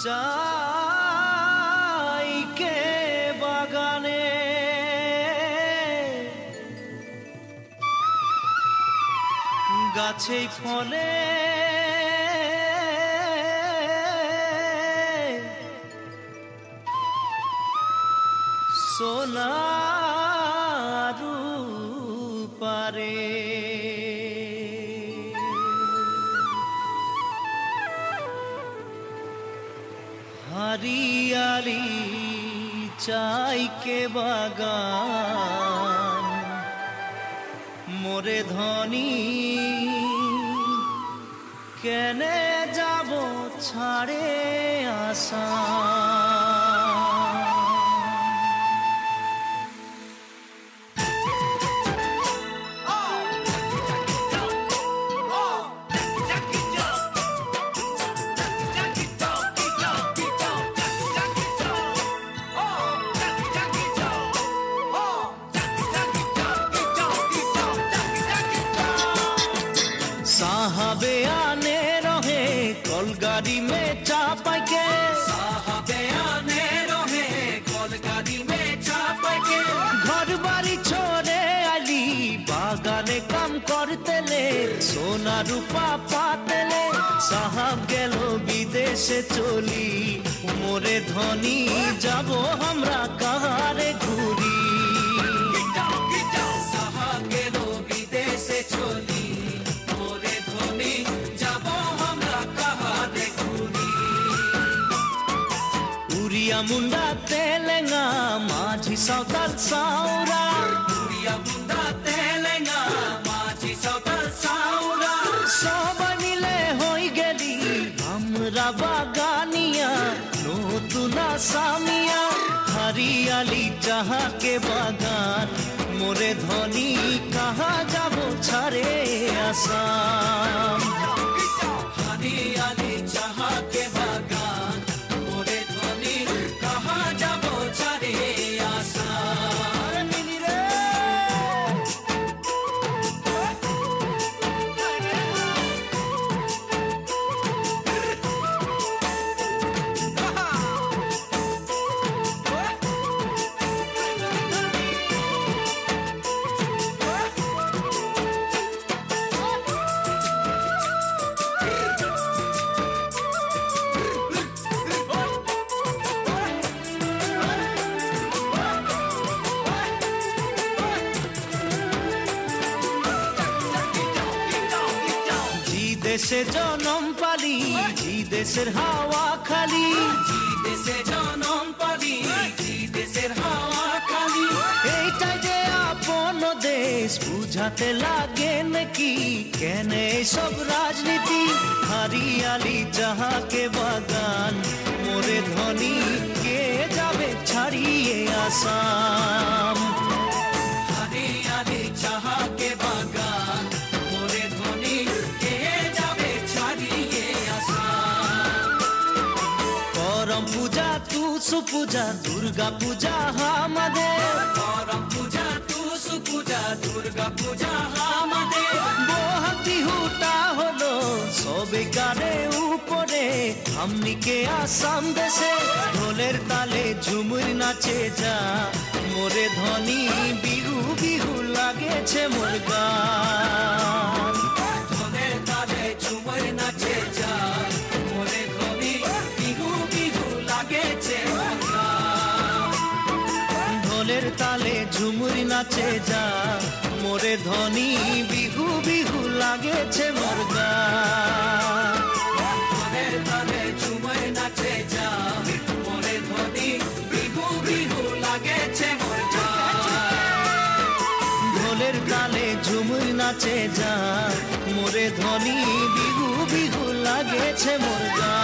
চাই কে বাগানে গাছেই ফলে সোনার রূপারে हरियाली चाय के बागान मोरे धनी केने जाबो छाड़े आसा साहबे आने रहे कलगाड़ी में चापाई के साहबे आने रहे कलगाड़ी में चापाई के घर बाड़ी छोड़े आली बागाने काम करते ले सोना रूपा पाते ले साहब गेलो विदेशे चली मोरे धनी जाबो हमरा कहारे घुरी साहब गेलो विदेशे चली उड़िया मुंडा तेलेंगा माझी सावताल साउरा उड़िया मुंडा तेलेंगा माझी सावताल साउरा सबाई मिले हई गेली हमरा बागानिया नतुना सामिया हरियाली चाहा के बागान मोरे धनी कहा जाबो छाड़े आसाम हरियाली चाहा के बागान मोरे धनी कहा जाबो छाड़े आसाम দেশে জনম পালি জি দেশের হাওয়া খালি জি দেশে জনম পালি জি দেশের হাওয়া খালি এইটাই যে আপন দেশ বুঝাতে লাগে নাকি কেন সব রাজনীতি হরিয়ালি চাহা কে বাগান মোরে ধনী কে যাবে ছাড়িয়ে আসাম हरियाली चाहा के बागान मोरे धनी के जाबे छाड़िए आसाम करम पूजा तुसु पूजा दुर्गा पूजा हामादेर करम पूजा तुसु पूजा दुर्गा पूजा हामादेर बोहाग बिहुटा हलो सबे काने उपरे हमनिके आसाम देशे ढोलेर ताले झुमुर नाचे जा मोरे धनी बिहु बिहु लागेछे मोर गान ढोलेर ताले झुमुर नाचे जा मोरे धनी बिहु बिहु लागेछे मोर गान ढोलेर ताले झुमुर नाचे जा मोरे धनी बिहु बिहु लागेछे मोर गान ढोलेर ताले झुमुर नाचे जा मोरे धनी बिहु बिहु लागेछे मोर ঢোলের তালে ঝুমুর নাচে যা মোরে ধনী বিহু বিহু লাগেছে মোর গা